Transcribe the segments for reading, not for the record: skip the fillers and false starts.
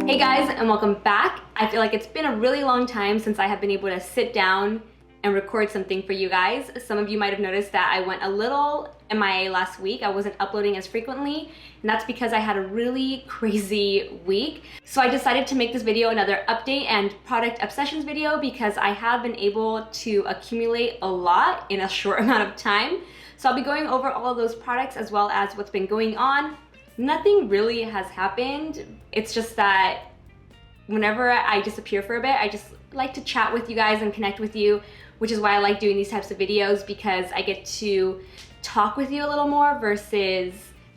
Hey guys, and welcome back. I feel like it's been a really long time since I have been able to sit down and record something for you guys. Some of you might have noticed that I went a little MIA last week. I wasn't uploading as frequently, and that's because I had a really crazy week. So I decided to make this video another update and product obsessions video because I have been able to accumulate a lot in a short amount of time. So I'll be going over all of those products as well as what's been going on. Nothing really has happened. It's just that whenever I disappear for a bit, I just like to chat with you guys and connect with you, which is why I like doing these types of videos, because I get to talk with you a little more versus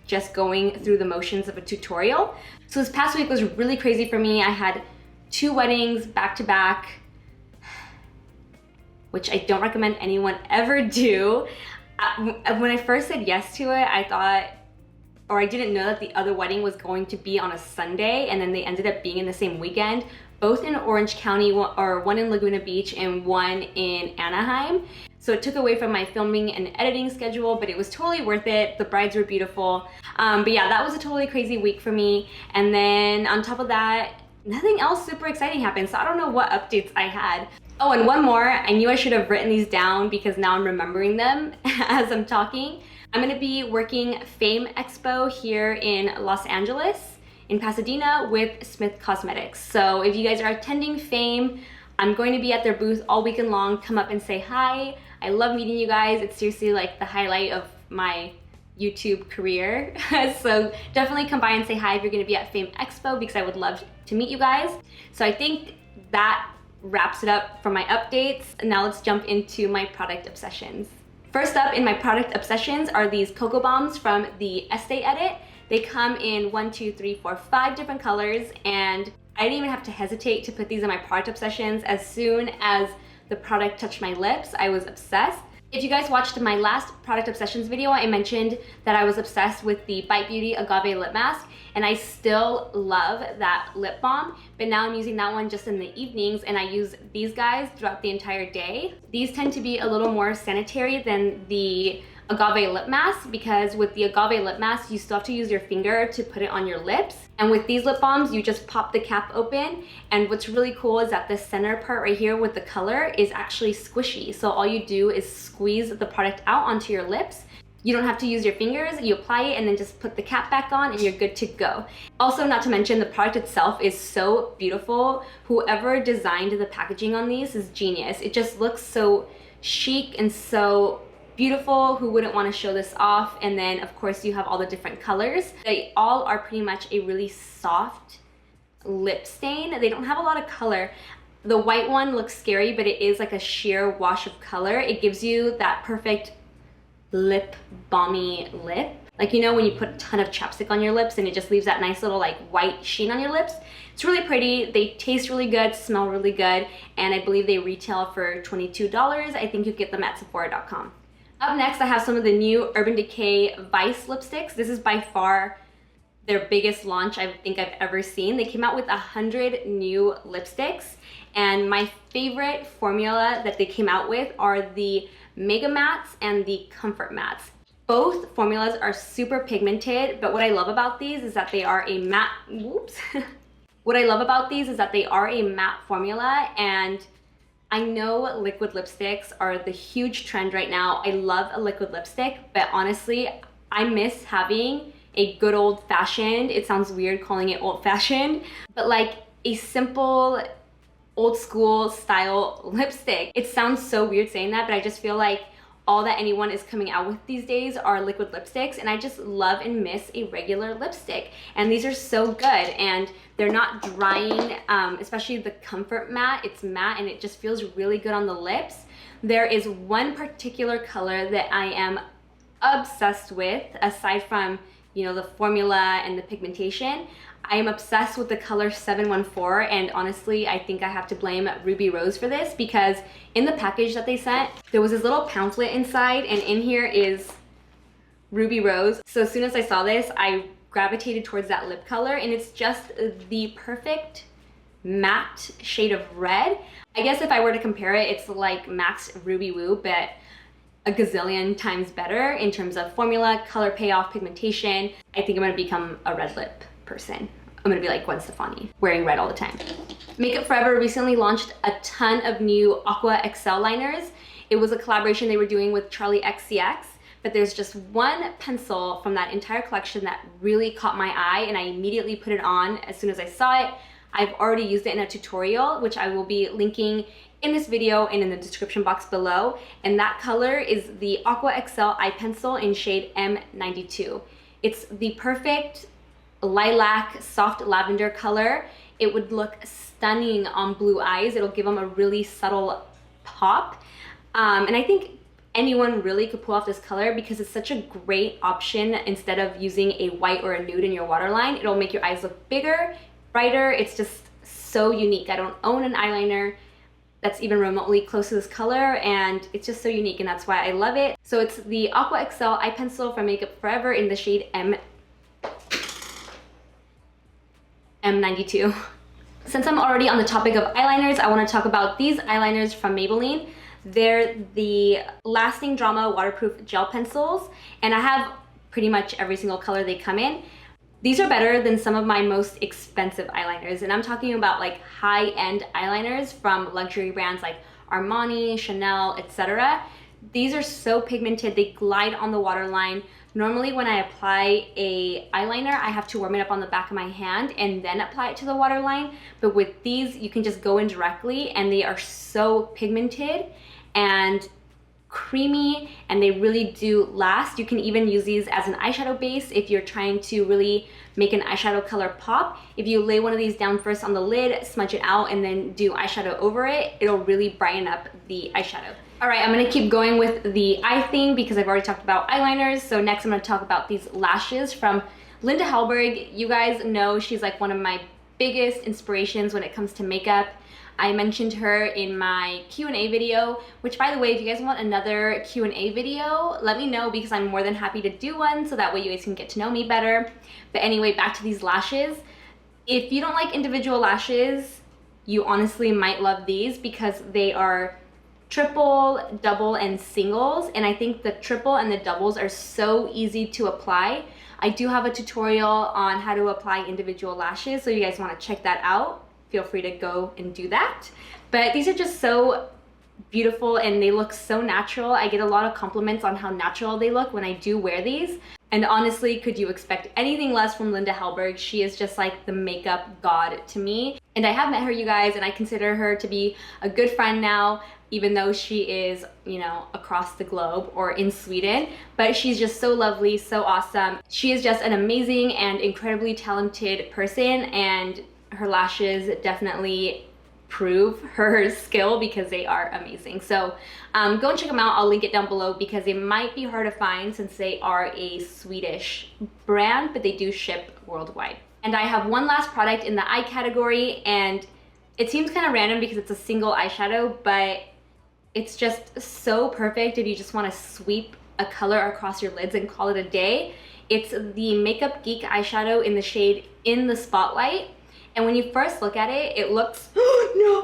just going through the motions of a tutorial. So this past week was really crazy for me. I had 2 weddings back to back, which I don't recommend anyone ever do. When I first said yes to it, I thought, or I didn't know that the other wedding was going to be on a Sunday, and then they ended up being in the same weekend, both in Orange County, or one in Laguna Beach and one in Anaheim. So it took away from my filming and editing schedule, but it was totally worth it. The brides were beautiful. But yeah, that was a totally crazy week for me. And then on top of that, nothing else super exciting happened. So I don't know what updates I had. Oh, and one more, I knew I should have written these down because now I'm remembering them as I'm talking. I'm gonna be working Fame Expo here in Los Angeles, in Pasadena, with Smith Cosmetics. So if you guys are attending Fame, I'm going to be at their booth all weekend long. Come up and say hi. I love meeting you guys. It's seriously like the highlight of my YouTube career. So definitely come by and say hi if you're gonna be at Fame Expo, because I would love to meet you guys. So I think that wraps it up for my updates. Now let's jump into my product obsessions. First up in my product obsessions are these Cocoa Bombs from the Estee Edit. They come in 1, 2, 3, 4, 5 different colors, and I didn't even have to hesitate to put these in my product obsessions. As soon as the product touched my lips, I was obsessed. If you guys watched my last product obsessions video, I mentioned that I was obsessed with the Bite Beauty Agave Lip Mask, and I still love that lip balm, but now I'm using that one just in the evenings, and I use these guys throughout the entire day. These tend to be a little more sanitary than the agave lip mask, because with the agave lip mask, you still have to use your finger to put it on your lips. And with these lip balms, you just pop the cap open. And what's really cool is that the center part right here with the color is actually squishy. So all you do is squeeze the product out onto your lips. You don't have to use your fingers, you apply it and then just put the cap back on and you're good to go. Also, not to mention, the product itself is so beautiful. Whoever designed the packaging on these is genius. It just looks so chic and so beautiful. Who wouldn't want to show this off? And then of course you have all the different colors. They all are pretty much a really soft lip stain. They don't have a lot of color. The white one looks scary, but it is like a sheer wash of color. It gives you that perfect lip balmy lip. Like, you know, when you put a ton of chapstick on your lips and it just leaves that nice little like white sheen on your lips. It's really pretty. They taste really good, smell really good, and I believe they retail for $22. I think you get them at Sephora.com. Up next, I have some of the new Urban Decay Vice lipsticks. This is by far their biggest launch I think I've ever seen. They came out with 100 new lipsticks, and my favorite formula that they came out with are the Mega Mattes and the Comfort Mattes. Both formulas are super pigmented, but what I love about these is that they are a matte, what I love about these is that they are a matte formula, and I know liquid lipsticks are the huge trend right now. I love a liquid lipstick, but honestly, I miss having a good old-fashioned, it sounds weird calling it old-fashioned, but like a simple old school style lipstick. It sounds so weird saying that, but I just feel like all that anyone is coming out with these days are liquid lipsticks, and I just love and miss a regular lipstick. And these are so good, and they're not drying, especially the Comfort Matte. It's matte and it just feels really good on the lips. There is one particular color that I am obsessed with, aside from, you know, the formula and the pigmentation. I am obsessed with the color 714, and honestly, I think I have to blame Ruby Rose for this, because in the package that they sent, there was this little pamphlet inside, and in here is Ruby Rose. So as soon as I saw this, I gravitated towards that lip color, and it's just the perfect matte shade of red. I guess if I were to compare it, it's like MAC's Ruby Woo, but a gazillion times better in terms of formula, color payoff, pigmentation. I think I'm gonna become a red lip person. I'm gonna be like Gwen Stefani, wearing red all the time. Makeup Forever recently launched a ton of new Aqua XL liners. It was a collaboration they were doing with Charlie XCX, but there's just one pencil from that entire collection that really caught my eye, and I immediately put it on as soon as I saw it. I've already used it in a tutorial, which I will be linking in this video and in the description box below. And that color is the Aqua XL eye pencil in shade M92. It's the perfect lilac, soft lavender color. It would look stunning on blue eyes. It'll give them a really subtle pop. And I think anyone really could pull off this color because it's such a great option. Instead of using a white or a nude in your waterline, it'll make your eyes look bigger, brighter. It's just so unique. I don't own an eyeliner that's even remotely close to this color, and it's just so unique, and that's why I love it. So it's the Aqua XL eye pencil from Makeup Forever in the shade M92. Since I'm already on the topic of eyeliners, I want to talk about these eyeliners from Maybelline. They're the Lasting Drama waterproof gel pencils, and I have pretty much every single color they come in. These are better than some of my most expensive eyeliners, and I'm talking about like high-end eyeliners from luxury brands like Armani, Chanel, etc. These are so pigmented, they glide on the waterline. Normally when I apply a eyeliner, I have to warm it up on the back of my hand and then apply it to the waterline. But with these, you can just go in directly, and they are so pigmented and creamy, and they really do last. You can even use these as an eyeshadow base if you're trying to really make an eyeshadow color pop. If you lay one of these down first on the lid, smudge it out, and then do eyeshadow over it, it'll really brighten up the eyeshadow. All right, I'm gonna keep going with the eye thing because I've already talked about eyeliners. So next I'm gonna talk about these lashes from Linda Hallberg. You guys know she's like one of my biggest inspirations when it comes to makeup. I mentioned her in my Q&A video, which by the way, if you guys want another Q&A video, let me know because I'm more than happy to do one, so that way you guys can get to know me better. But anyway, back to these lashes. If you don't like individual lashes, you honestly might love these because they are triple, double, and singles, and I think the triple and the doubles are so easy to apply. I do have a tutorial on how to apply individual lashes, so you guys want to check that out. Feel free to go and do that. But these are just so beautiful and they look so natural. I get a lot of compliments on how natural they look when I do wear these. And honestly, could you expect anything less from Linda Hallberg? She is just like the makeup god to me. And I have met her, you guys, and I consider her to be a good friend now, even though she is, you know, across the globe or in Sweden. But she's just so lovely, so awesome. She is just an amazing and incredibly talented person, and her lashes definitely prove her skill because they are amazing. So go and check them out. I'll link it down below because they might be hard to find since they are a Swedish brand, but they do ship worldwide. And I have one last product in the eye category, and it seems kind of random because it's a single eyeshadow, but it's just so perfect if you just want to sweep a color across your lids and call it a day. It's the Makeup Geek eyeshadow in the shade In the Spotlight. And when you first look at it, it looks, no.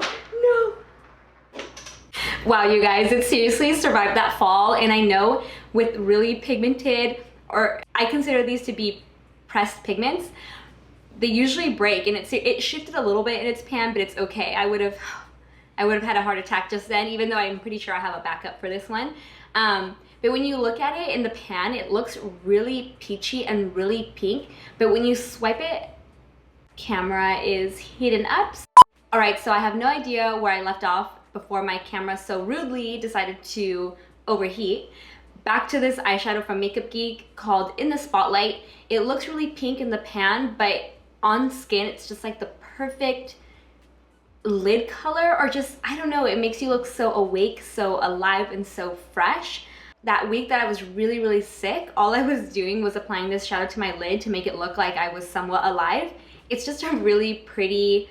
Wow, you guys, it seriously survived that fall. And I know with really pigmented, or I consider these to be pressed pigments, they usually break, and it shifted a little bit in its pan, but it's okay. I would have had a heart attack just then, even though I'm pretty sure I have a backup for this one. But when you look at it in the pan, it looks really peachy and really pink. But when you swipe it, camera is hidden up. All right, so I have no idea where I left off before my camera so rudely decided to overheat. Back to this eyeshadow from Makeup Geek called In the Spotlight. It looks really pink in the pan, but on skin, it's just like the perfect lid color, or just, I don't know, it makes you look so awake, so alive, and so fresh. That week that I was really, really sick, all I was doing was applying this shadow to my lid to make it look like I was somewhat alive. It's just a really pretty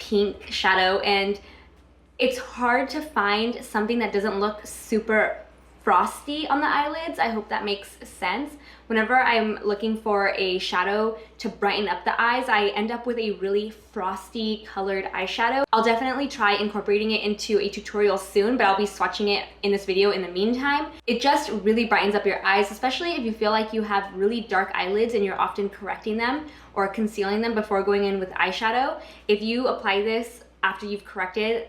pink shadow, and it's hard to find something that doesn't look super frosty on the eyelids. I hope that makes sense. Whenever I'm looking for a shadow to brighten up the eyes, I end up with a really frosty colored eyeshadow. I'll definitely try incorporating it into a tutorial soon, but I'll be swatching it in this video in the meantime. It just really brightens up your eyes, especially if you feel like you have really dark eyelids and you're often correcting them or concealing them before going in with eyeshadow. If you apply this after you've corrected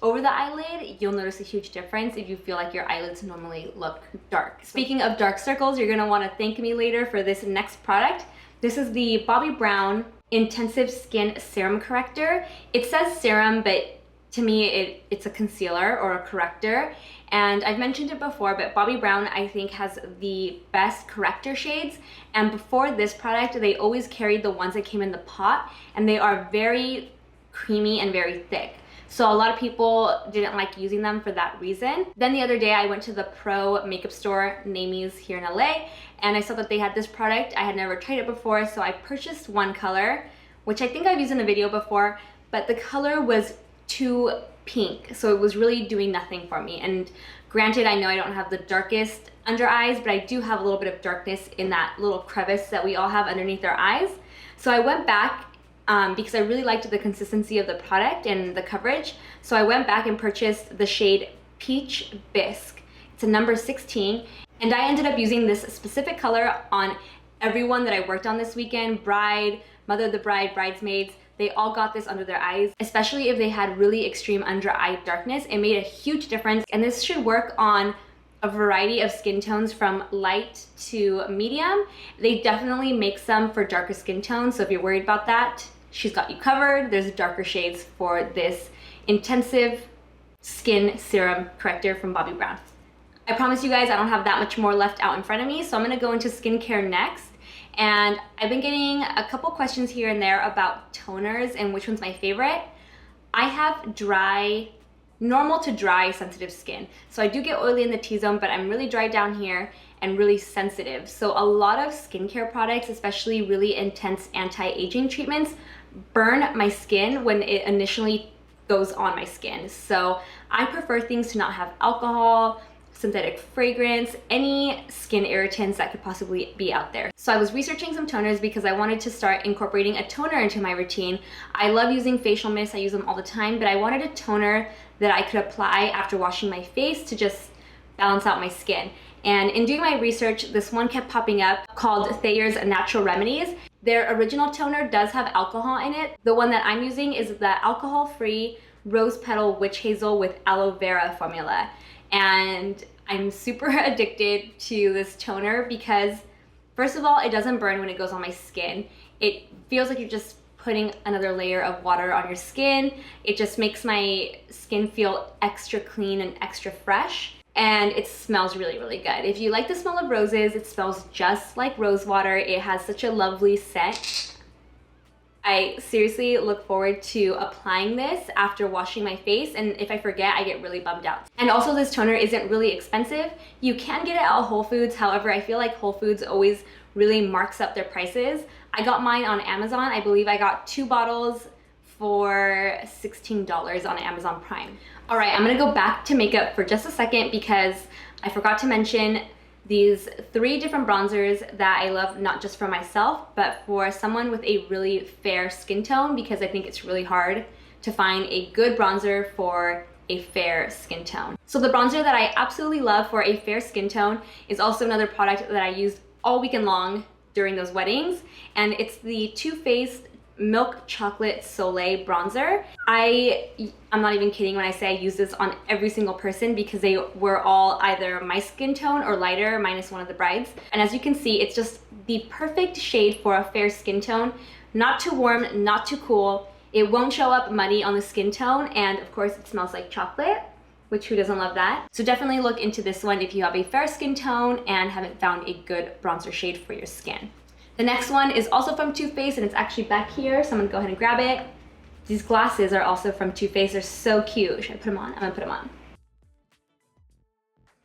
over the eyelid, you'll notice a huge difference if you feel like your eyelids normally look dark. Speaking of dark circles, you're gonna wanna thank me later for this next product. This is the Bobbi Brown Intensive Skin Serum Corrector. It says serum, but to me, it's a concealer or a corrector. And I've mentioned it before, but Bobbi Brown, I think, has the best corrector shades. And before this product, they always carried the ones that came in the pot, and they are very creamy and very thick. So a lot of people didn't like using them for that reason. Then the other day I went to the pro makeup store, Namie's here in LA, and I saw that they had this product. I had never tried it before, so I purchased one color, which I think I've used in a video before, but the color was too pink, so it was really doing nothing for me. And granted, I know I don't have the darkest under eyes, but I do have a little bit of darkness in that little crevice that we all have underneath our eyes. So I went back because I really liked the consistency of the product and the coverage. So I went back and purchased the shade Peach Bisque. It's a number 16. And I ended up using this specific color on everyone that I worked on this weekend. Bride, mother of the bride, bridesmaids, they all got this under their eyes, especially if they had really extreme under eye darkness. It made a huge difference. And this should work on a variety of skin tones from light to medium. They definitely make some for darker skin tones. So if you're worried about that, she's got you covered. There's darker shades for this intensive skin serum corrector from Bobbi Brown. I promise you guys I don't have that much more left out in front of me, so I'm gonna go into skincare next. And I've been getting a couple questions here and there about toners and which one's my favorite. I have dry, normal to dry sensitive skin. So I do get oily in the T-zone, but I'm really dry down here and really sensitive. So a lot of skincare products, especially really intense anti-aging treatments, burn my skin when it initially goes on my skin. So I prefer things to not have alcohol, synthetic fragrance, any skin irritants that could possibly be out there. So I was researching some toners because I wanted to start incorporating a toner into my routine. I love using facial mists, I use them all the time, but I wanted a toner that I could apply after washing my face to just balance out my skin. And in doing my research, this one kept popping up called Thayer's Natural Remedies. Their original toner does have alcohol in it. The one that I'm using is the alcohol-free rose petal witch hazel with aloe vera formula. And I'm super addicted to this toner because, first of all, it doesn't burn when it goes on my skin. It feels like you're just putting another layer of water on your skin. It just makes my skin feel extra clean and extra fresh. And it smells really, really good. If you like the smell of roses, it smells just like rose water. It has such a lovely scent. I seriously look forward to applying this after washing my face, and if I forget, I get really bummed out. And also, this toner isn't really expensive. You can get it at Whole Foods. However, I feel like Whole Foods always really marks up their prices. I got mine on Amazon. I believe I got 2 bottles for $16 on Amazon Prime. All right, I'm gonna go back to makeup for just a second because I forgot to mention these 3 different bronzers that I love, not just for myself, but for someone with a really fair skin tone, because I think it's really hard to find a good bronzer for a fair skin tone. So the bronzer that I absolutely love for a fair skin tone is also another product that I used all weekend long during those weddings, and it's the Too Faced Milk Chocolate Soleil bronzer. I'm not even kidding when I say I use this on every single person because they were all either my skin tone or lighter, minus one of the brides. And as you can see, it's just the perfect shade for a fair skin tone. Not too warm, not too cool. It won't show up muddy on the skin tone, and of course it smells like chocolate, which who doesn't love that? So definitely look into this one if you have a fair skin tone and haven't found a good bronzer shade for your skin. The next one is also from Too Faced, and it's actually back here, so I'm gonna go ahead and grab it. These glasses are also from Too Faced. They're so cute. Should I put them on? I'm gonna put them on.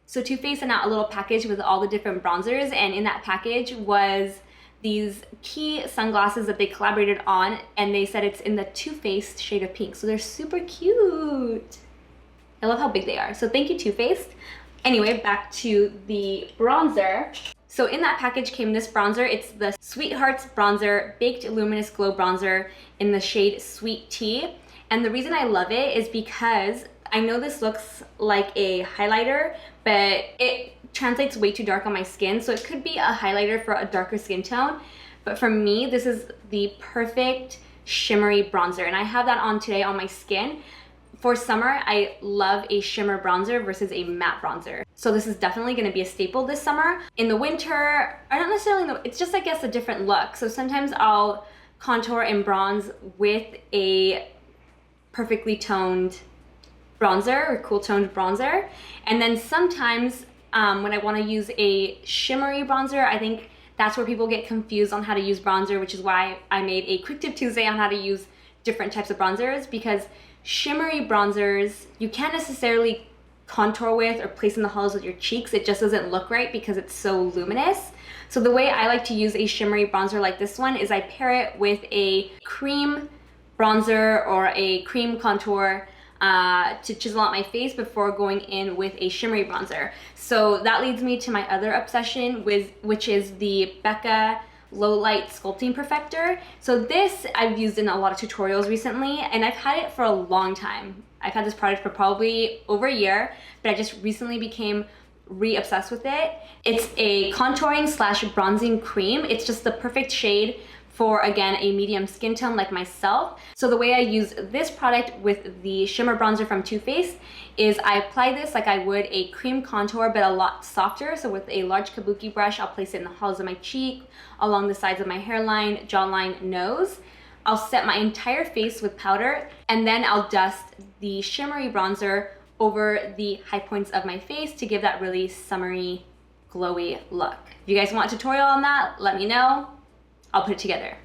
So Too Faced sent out a little package with all the different bronzers, and in that package was these key sunglasses that they collaborated on, and they said it's in the Too Faced shade of pink. So they're super cute. I love how big they are. So thank you, Too Faced. Anyway, back to the bronzer. So in that package came this bronzer. It's the Sweethearts Bronzer Baked Luminous Glow Bronzer in the shade Sweet Tea. And the reason I love it is because I know this looks like a highlighter, but it translates way too dark on my skin. So it could be a highlighter for a darker skin tone. But for me, this is the perfect shimmery bronzer. And I have that on today on my skin. For summer, I love a shimmer bronzer versus a matte bronzer. So this is definitely gonna be a staple this summer. In the winter, I don't necessarily know, it's just, I guess, a different look. So sometimes I'll contour and bronze with a perfectly toned bronzer or cool toned bronzer. And then sometimes when I wanna use a shimmery bronzer, I think that's where people get confused on how to use bronzer, which is why I made a quick tip Tuesday on how to use different types of bronzers, because shimmery bronzers, you can't necessarily contour with or place in the hollows of your cheeks. It just doesn't look right because it's so luminous. So the way I like to use a shimmery bronzer like this one is I pair it with a cream bronzer or a cream contour to chisel out my face before going in with a shimmery bronzer. So that leads me to my other obsession, which is the Becca Low Light Sculpting Perfector. So this I've used in a lot of tutorials recently, and I've had it for a long time. I've had this product for probably over a year, but I just recently became re-obsessed with it. It's a contouring slash bronzing cream. It's just the perfect shade for, again, a medium skin tone like myself. So the way I use this product with the shimmer bronzer from Too Faced is I apply this like I would a cream contour, but a lot softer. So with a large kabuki brush, I'll place it in the hollows of my cheek, along the sides of my hairline, jawline, nose. I'll set my entire face with powder, and then I'll dust the shimmery bronzer over the high points of my face to give that really summery, glowy look. If you guys want a tutorial on that, let me know. I'll put it together.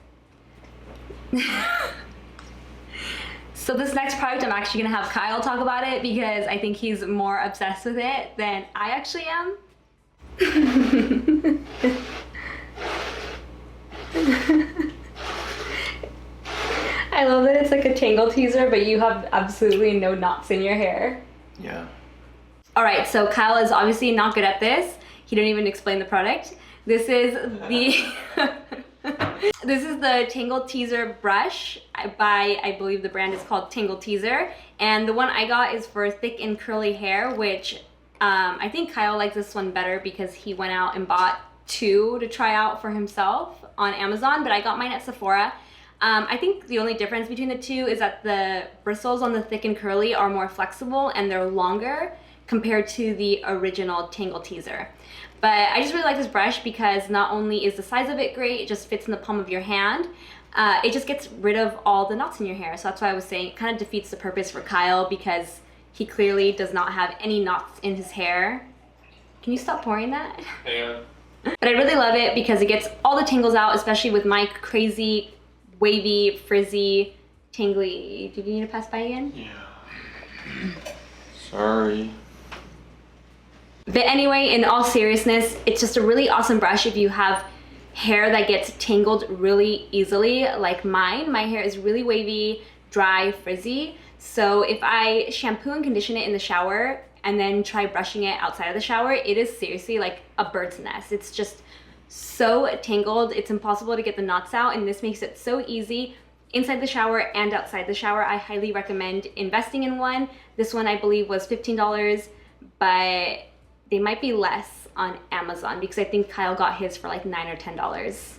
So this next product, I'm actually gonna have Kyle talk about it because I think he's more obsessed with it than I actually am. I love that it's like a tangle teaser, but you have absolutely no knots in your hair. Yeah. All right, so Kyle is obviously not good at this. He didn't even explain the product. This is the this is the Tangle Teezer brush by, I believe the brand is called Tangle Teezer. And the one I got is for thick and curly hair, which I think Kyle likes this one better because he went out and bought two to try out for himself on Amazon, but I got mine at Sephora. I think the only difference between the two is that the bristles on the thick and curly are more flexible and they're longer compared to the original Tangle Teezer. But I just really like this brush because not only is the size of it great, it just fits in the palm of your hand, it just gets rid of all the knots in your hair. So that's why I was saying it kind of defeats the purpose for Kyle because he clearly does not have any knots in his hair. Can you stop pouring that? Yeah. But I really love it because it gets all the tangles out, especially with my crazy, wavy, frizzy, tangly. Do you need to pass by again? Yeah. Sorry. But anyway, in all seriousness, it's just a really awesome brush if you have hair that gets tangled really easily like mine. My hair is really wavy, dry, frizzy. So if I shampoo and condition it in the shower and then try brushing it outside of the shower, it is seriously like a bird's nest. It's just so tangled, it's impossible to get the knots out, and this makes it so easy inside the shower and outside the shower. I highly recommend investing in one. This one I believe was $15, but they might be less on Amazon because I think Kyle got his for like $9 or $10.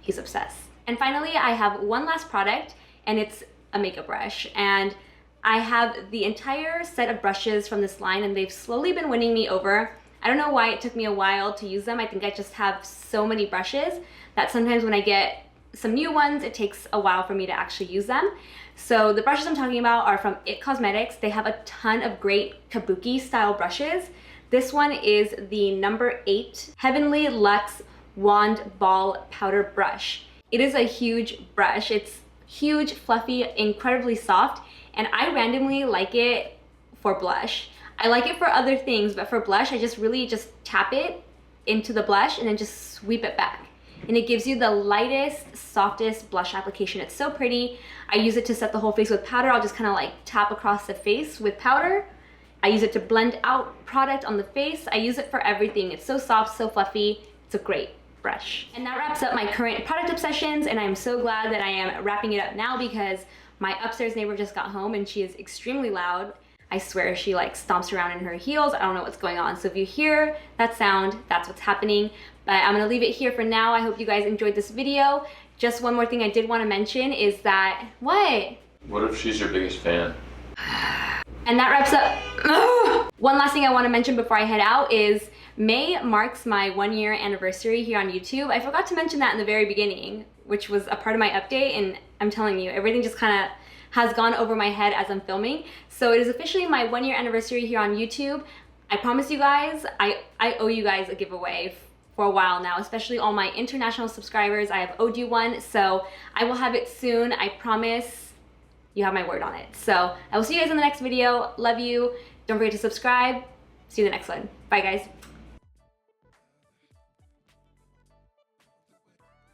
He's obsessed. And finally, I have one last product, and it's a makeup brush. And I have the entire set of brushes from this line, and they've slowly been winning me over. I don't know why it took me a while to use them. I think I just have so many brushes that sometimes when I get some new ones, it takes a while for me to actually use them. So the brushes I'm talking about are from IT Cosmetics. They have a ton of great kabuki style brushes. This one is the number 8 Heavenly Luxe Wand Ball Powder Brush. It is a huge brush. It's huge, fluffy, incredibly soft, and I randomly like it for blush. I like it for other things, but for blush, I just really just tap it into the blush and then just sweep it back. And it gives you the lightest, softest blush application. It's so pretty. I use it to set the whole face with powder. I'll just kind of like tap across the face with powder, I use it to blend out product on the face. I use it for everything. It's so soft, so fluffy. It's a great brush. And that wraps up my current product obsessions, and I'm so glad that I am wrapping it up now because my upstairs neighbor just got home and she is extremely loud. I swear she like stomps around in her heels. I don't know what's going on. So if you hear that sound, that's what's happening. But I'm gonna leave it here for now. I hope you guys enjoyed this video. Just one more thing I did want to mention is that, what? What if she's your biggest fan? And that wraps up. One last thing I want to mention before I head out is May marks my 1-year anniversary here on YouTube. I forgot to mention that in the very beginning, which was a part of my update, and I'm telling you, everything just kind of has gone over my head as I'm filming. So it is officially my 1-year anniversary here on YouTube. I promise you guys, I owe you guys a giveaway for a while now, especially all my international subscribers. I have owed you one, so I will have it soon, I promise. You have my word on it. So I will see you guys in the next video. Love you. Don't forget to subscribe. See you in the next one. Bye guys.